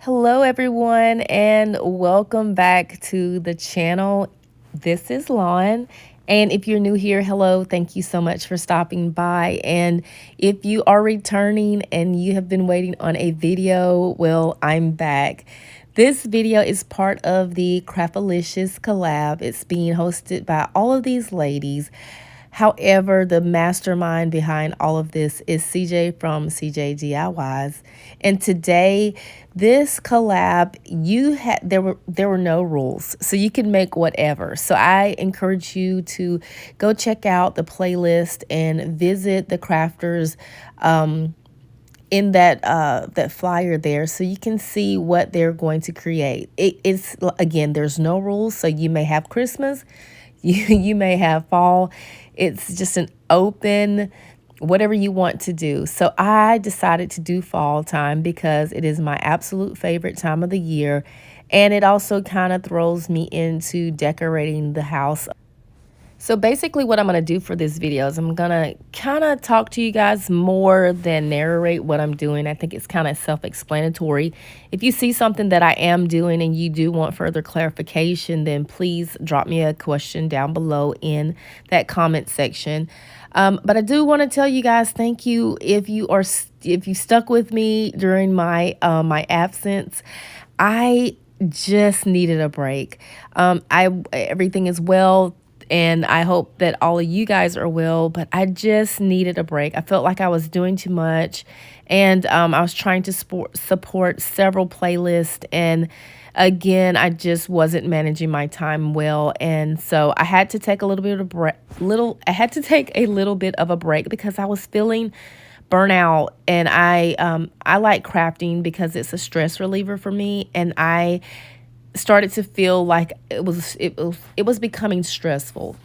Hello, everyone, and welcome back to the channel. This is Lawn. And if you're new here, hello, thank you so much for stopping by. And if you are returning and you have been waiting on a video, well, I'm back. This video is part of the Craftalicious collab. It's being hosted by all of these ladies. However, the mastermind behind all of this is CJ from CJ DIYs. And today, this collab, there were no rules, so you can make whatever. So I encourage you to go check out the playlist and visit the crafters in that flyer there, so you can see what they're going to create. It's again, there's no rules, so you may have Christmas, you may have fall. It's just an open, whatever you want to do. So I decided to do fall time because it is my absolute favorite time of the year. And it also kind of throws me into decorating the house. So basically what I'm going to do for this video is I'm going to kind of talk to you guys more than narrate what I'm doing. I think it's kind of self-explanatory. If you see something that I am doing and you do want further clarification, then please drop me a question down below in that comment section. But I do want to tell you guys thank you if you stuck with me during my my absence. I just needed a break. Everything is well, and I hope that all of you guys are well, but I just needed a break. I felt like I was doing too much, and I was trying to support several playlists, and again, I just wasn't managing my time well, and so I had to take a little bit of I had to take a little bit of a break because I was feeling burnout. And I like crafting because it's a stress reliever for me, and I started to feel like it was becoming stressful.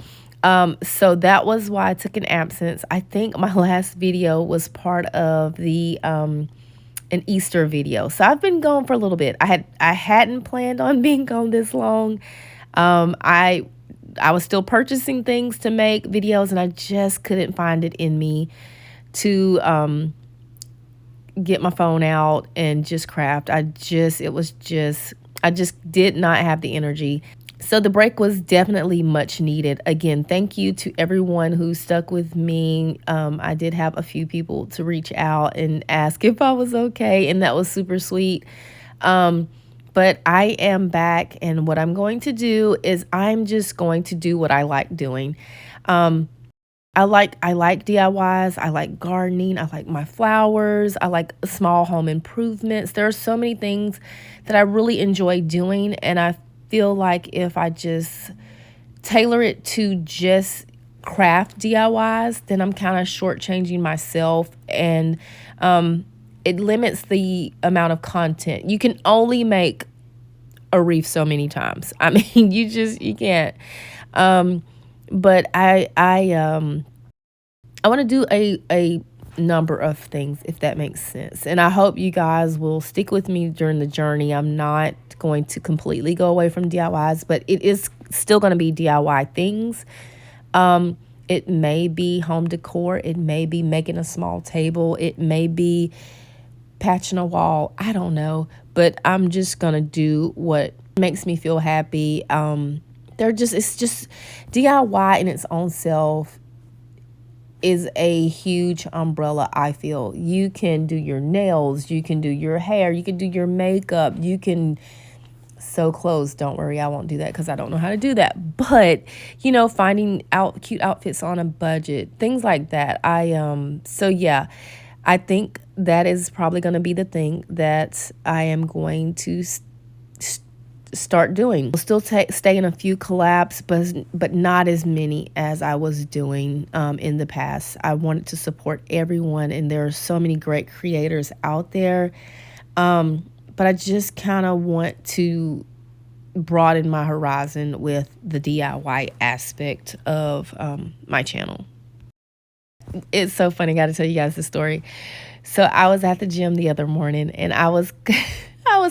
So that was why I took an absence. I think my last video was part of the an Easter video. So I've been gone for a little bit. I hadn't planned on being gone this long. I was still purchasing things to make videos, and I just couldn't find it in me to get my phone out and just craft. I just did not have the energy. So the break was definitely much needed. Again, thank you to everyone who stuck with me. I did have a few people to reach out and ask if I was okay, and that was super sweet. But I am back, and what I'm going to do is I'm just going to do what I like doing. I like DIYs, I like gardening, I like my flowers, I like small home improvements. There are so many things that I really enjoy doing, and I feel like if I just tailor it to just craft DIYs, then I'm kind of shortchanging myself, and it limits the amount of content. You can only make a wreath so many times. I mean, you can't. But I want to do a number of things, if that makes sense. And I hope you guys will stick with me during the journey. I'm not going to completely go away from DIYs, but it is still going to be DIY things. It may be home decor. It may be making a small table. It may be patching a wall. I don't know. But I'm just going to do what makes me feel happy. It's just DIY in its own self is a huge umbrella. I feel you can do your nails, you can do your hair, you can do your makeup, you can sew clothes. Don't worry, I won't do that because I don't know how to do that. But finding out cute outfits on a budget, things like that. So yeah, I think that is probably going to be the thing that I am going to start doing. We'll still stay in a few collabs, but not as many as I was doing in the past. I wanted to support everyone, and there are so many great creators out there. But I just kind of want to broaden my horizon with the DIY aspect of my channel. It's so funny. Got to tell you guys the story. So I was at the gym the other morning, and I was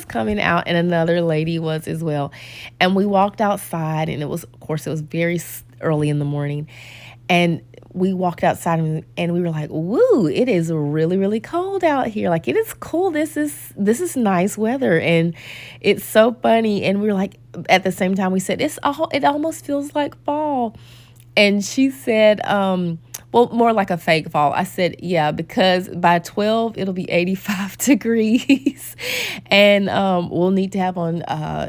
coming out, and another lady was as well. And we walked outside, and it was very early in the morning. And we walked outside and we were like, woo, it is really, really cold out here. Like, it is cool. This is nice weather. And it's so funny. And we were like, at the same time, we said, it almost feels like fall. And she said, well, more like a fake fall. I said, yeah, because by 12, it'll be 85 degrees. And we'll need to have on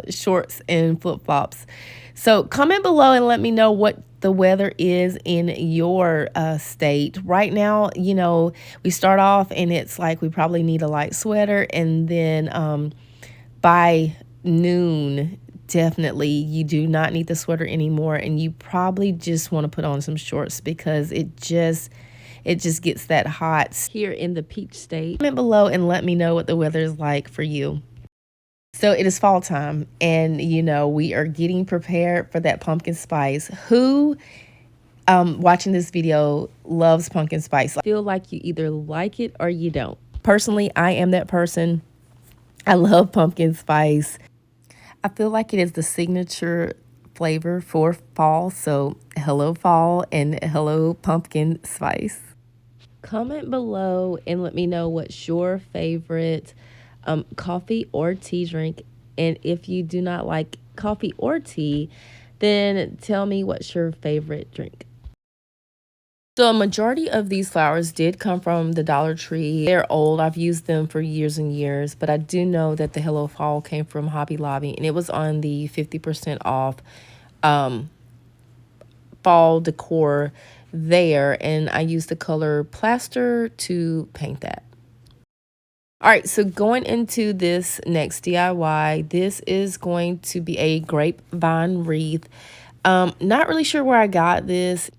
shorts and flip-flops. So comment below and let me know what the weather is in your state. Right now, you know, we start off and it's like we probably need a light sweater. And then by noon, definitely you do not need the sweater anymore, and you probably just want to put on some shorts because it just gets that hot here in the Peach State. Comment below and let me know what the weather is like for you. So it is fall time, and you know, we are getting prepared for that pumpkin spice. Who watching this video loves pumpkin spice? I feel like you either like it or you don't. Personally, I am that person. I love pumpkin spice. I feel like it is the signature flavor for fall. So hello fall and hello pumpkin spice. Comment below and let me know what's your favorite coffee or tea drink. And if you do not like coffee or tea, then tell me what's your favorite drink. So a majority of these flowers did come from the Dollar Tree. They're old. I've used them for years and years, but I do know that the Hello Fall came from Hobby Lobby, and it was on the 50% off fall decor there, and I used the color plaster to paint that. All right, so going into this next DIY, this is going to be a grapevine wreath. Not really sure where I got this.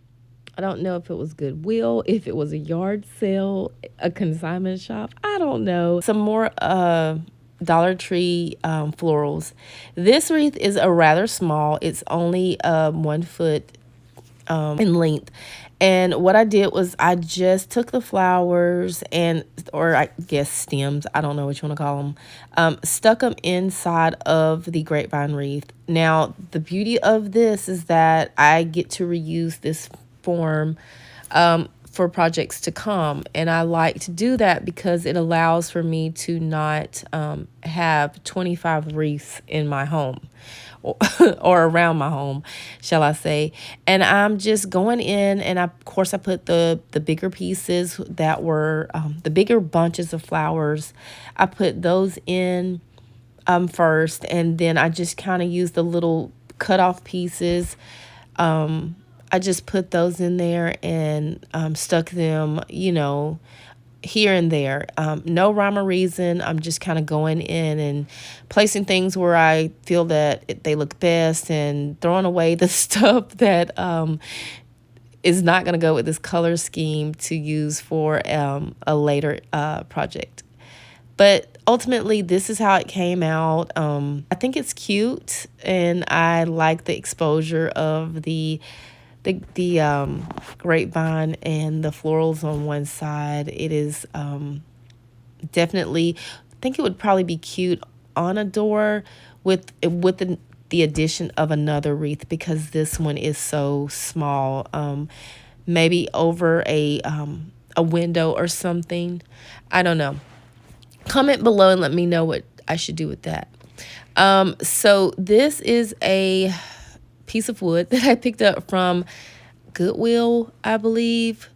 I don't know if it was Goodwill, if it was a yard sale, a consignment shop. I don't know. Some more Dollar Tree florals. This wreath is a rather small. It's only 1 foot in length. And what I did was I just took the flowers or I guess stems, I don't know what you want to call them, stuck them inside of the grapevine wreath. Now, the beauty of this is that I get to reuse this form for projects to come, and I like to do that because it allows for me to not have 25 wreaths in my home or around my home, shall I say. And I'm just going in, and of course I put the bigger pieces that were the bigger bunches of flowers. I put those in first, and then I just kind of use the little cut off pieces. I just put those in there and stuck them, you know, here and there. No rhyme or reason. I'm just kind of going in and placing things where I feel that they look best, and throwing away the stuff that is not going to go with this color scheme to use for a later project. But ultimately, this is how it came out. I think it's cute, and I like the exposure of the grapevine and the florals on one side. It is definitely, I think it would probably be cute on a door with the addition of another wreath, because this one is so small. Maybe over a window or something. I don't know. Comment below and let me know what I should do with that. So this is a piece of wood that I picked up from Goodwill, I believe.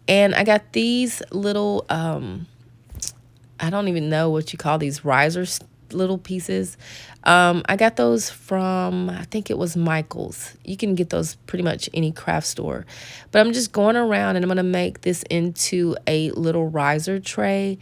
And I got these little, I don't even know what you call these, risers, little pieces. I got those from, I think it was Michael's. You can get those pretty much any craft store. But I'm just going around and I'm going to make this into a little riser tray.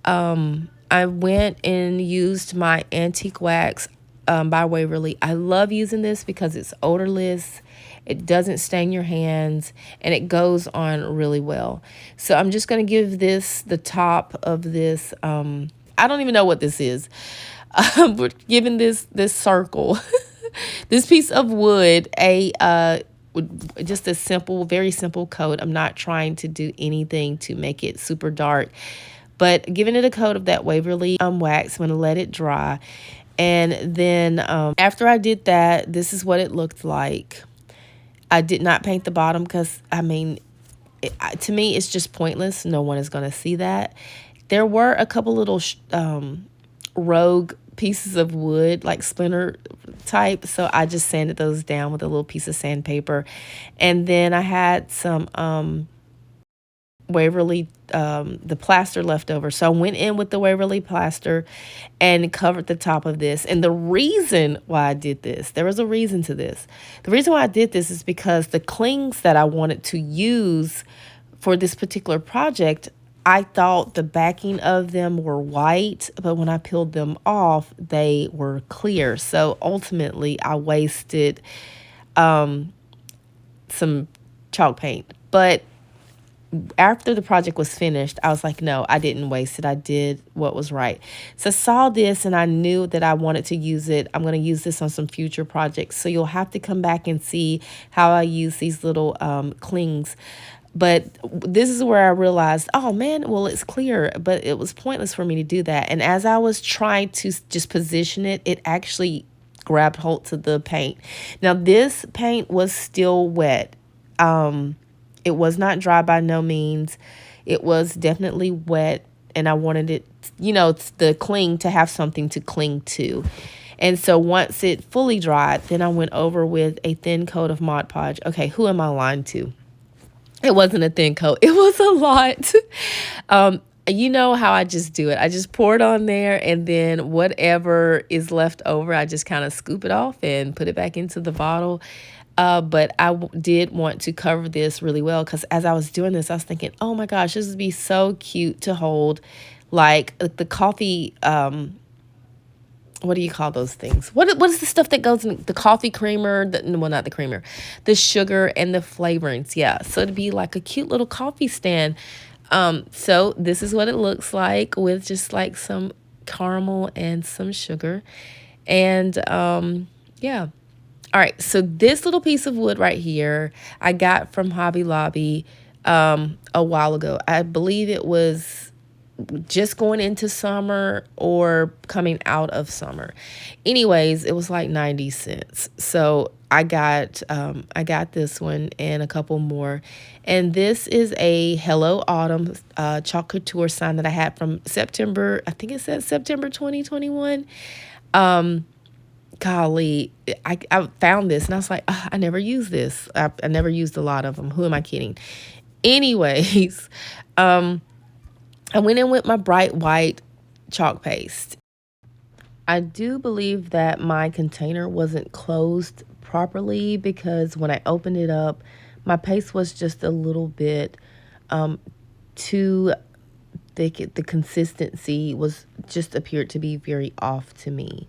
I went and used my antique wax by Waverly. I love using this because it's odorless, it doesn't stain your hands, and it goes on really well. So I'm just going to give this the top of this. I don't even know what this is. We're giving this circle, this piece of wood, just a simple, very simple coat. I'm not trying to do anything to make it super dark, but giving it a coat of that Waverly wax. I'm going to let it dry. And then after I did that, this is what it looked like. I did not paint the bottom because, I mean, to me, it's just pointless. No one is going to see that. There were a couple little rogue pieces of wood, like splinter type. So I just sanded those down with a little piece of sandpaper. And then I had some Waverly, the plaster left over. So I went in with the Waverly plaster and covered the top of this. And the reason why I did this, there was a reason to this. The reason why I did this is because the clings that I wanted to use for this particular project, I thought the backing of them were white, but when I peeled them off, they were clear. So ultimately, I wasted some chalk paint. But after the project was finished, I was like, no, I didn't waste it. I did what was right. So I saw this and I knew that I wanted to use it. I'm going to use this on some future projects. So you'll have to come back and see how I use these little clings. But this is where I realized, oh man, well, it's clear, but it was pointless for me to do that. And as I was trying to just position it, it actually grabbed hold to the paint. Now, this paint was still wet. It was not dry by no means. It was definitely wet, and I wanted it, the cling to have something to cling to. And so once it fully dried, then I went over with a thin coat of Mod Podge. Okay, who am I lying to? It wasn't a thin coat. It was a lot. You know how I just do it. I just pour it on there, and then whatever is left over, I just kind of scoop it off and put it back into the bottle. But I did want to cover this really well because as I was doing this, I was thinking, oh my gosh, this would be so cute to hold, like the coffee. What do you call those things? What is the stuff that goes in the coffee creamer? Well, not the creamer, the sugar and the flavorings. Yeah, so it'd be like a cute little coffee stand. So this is what it looks like with just like some caramel and some sugar, and yeah. All right, so this little piece of wood right here, I got from Hobby Lobby a while ago. I believe it was just going into summer or coming out of summer. Anyways, it was like 90 cents. So I got this one and a couple more. And this is a Hello Autumn chalk couture sign that I had from September, I think it said September 2021. Golly, I found this and I was like, I never used this. I never used a lot of them. Who am I kidding? Anyways, I went in with my bright white chalk paste. I do believe that my container wasn't closed properly because when I opened it up, my paste was just a little bit too thick. The consistency was just appeared to be very off to me.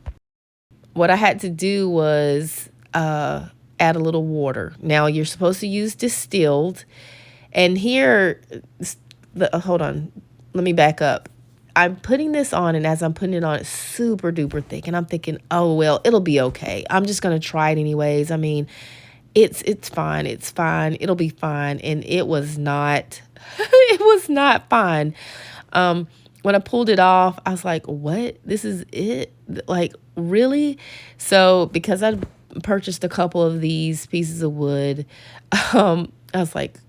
What I had to do was add a little water. Now, you're supposed to use distilled. And here, hold on, let me back up. I'm putting this on, and as I'm putting it on, it's super duper thick. And I'm thinking, oh, well, it'll be okay. I'm just going to try it anyways. I mean, it's fine. It's fine. It'll be fine. And it was not, it was not fine. When I pulled it off, I was like, what? This is it? Like, really? So because I purchased a couple of these pieces of wood, I was like,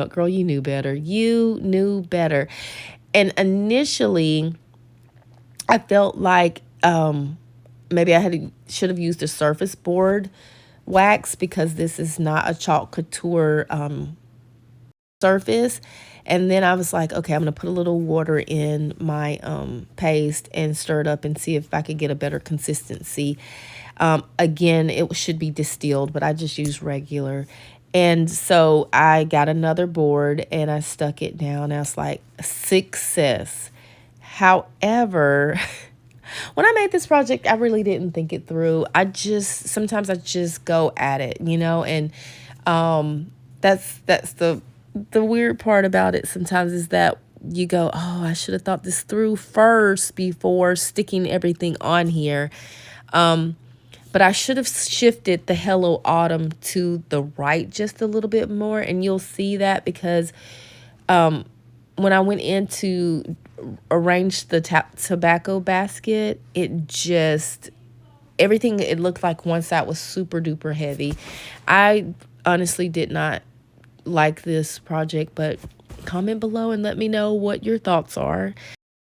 girl, you knew better. You knew better. And initially, I felt like maybe I should have used a surface board wax because this is not a chalk couture surface. And then I was like, okay, I'm going to put a little water in my paste and stir it up and see if I could get a better consistency. Again, it should be distilled, but I just used regular. And so I got another board and I stuck it down. I was like, success. However, when I made this project, I really didn't think it through. Sometimes I just go at it, and that's the weird part about it sometimes is that you go, oh, I should have thought this through first before sticking everything on here. But I should have shifted the Hello Autumn to the right just a little bit more. And you'll see that because when I went in to arrange the tobacco basket, everything, it looked like one side was super duper heavy. I honestly did not like this project, but comment below and let me know what your thoughts are.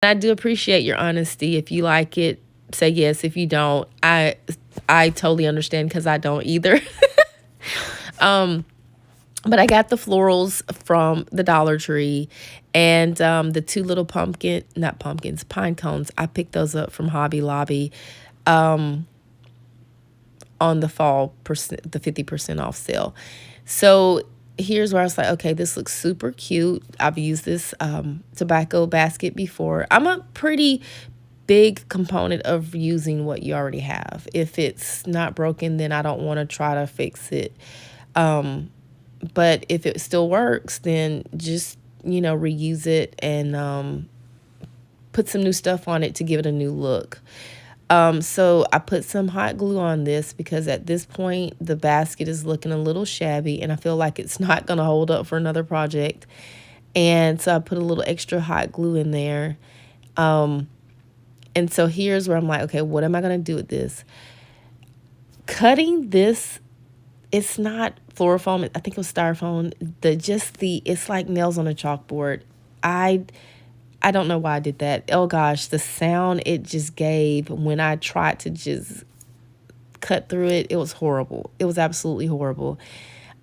I do appreciate your honesty. If you like it, say yes. If you don't, I totally understand because I don't either. But I got the florals from the Dollar Tree, and the two little not pumpkins, pine cones. I picked those up from Hobby Lobby on the fall percent, the 50% off sale. So here's where I was like, okay, this looks super cute. I've used this tobacco basket before. I'm a pretty big component of using what you already have. If it's not broken, then I don't want to try to fix it. But if it still works, then just, reuse it and put some new stuff on it to give it a new look. So I put some hot glue on this because at this point the basket is looking a little shabby and I feel like it's not going to hold up for another project. And so I put a little extra hot glue in there. And so here's where I'm like, okay, what am I going to do with this? Cutting this, it's not fluorofoam. I think it was styrofoam. It's like nails on a chalkboard. I don't know why I did that. Oh gosh, the sound it just gave when I tried to just cut through it, it was horrible. It was absolutely horrible.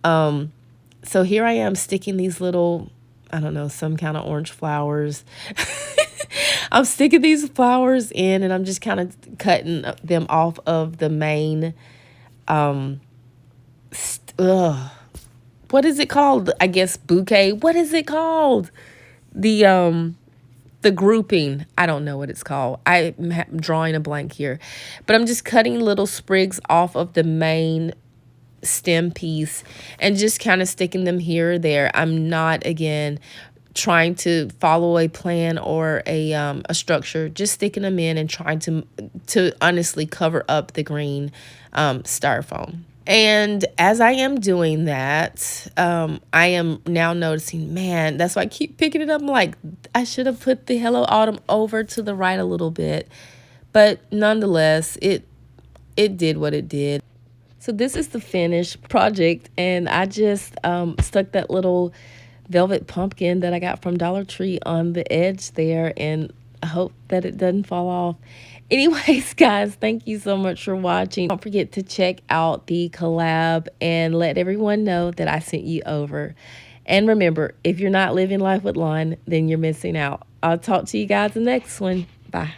So here I am sticking these little, I don't know, some kind of orange flowers. I'm sticking these flowers in and I'm just kind of cutting them off of the main, what is it called? I guess bouquet. What is it called? The grouping. I don't know what it's called. I'm drawing a blank here. But I'm just cutting little sprigs off of the main stem piece and just kind of sticking them here or there. I'm not, again, trying to follow a plan or a structure, just sticking them in and trying to honestly cover up the green styrofoam. And as I am doing that, I am now noticing, man, that's why I keep picking it up. I'm like, I should have put the Hello Autumn over to the right a little bit. But nonetheless, it did what it did. So this is the finished project. And I just stuck that little velvet pumpkin that I got from Dollar Tree on the edge there. And I hope that it doesn't fall off. Anyways, guys, thank you so much for watching. Don't forget to check out the collab and let everyone know that I sent you over. And remember, if you're not living life with Lon, then you're missing out. I'll talk to you guys in the next one. Bye.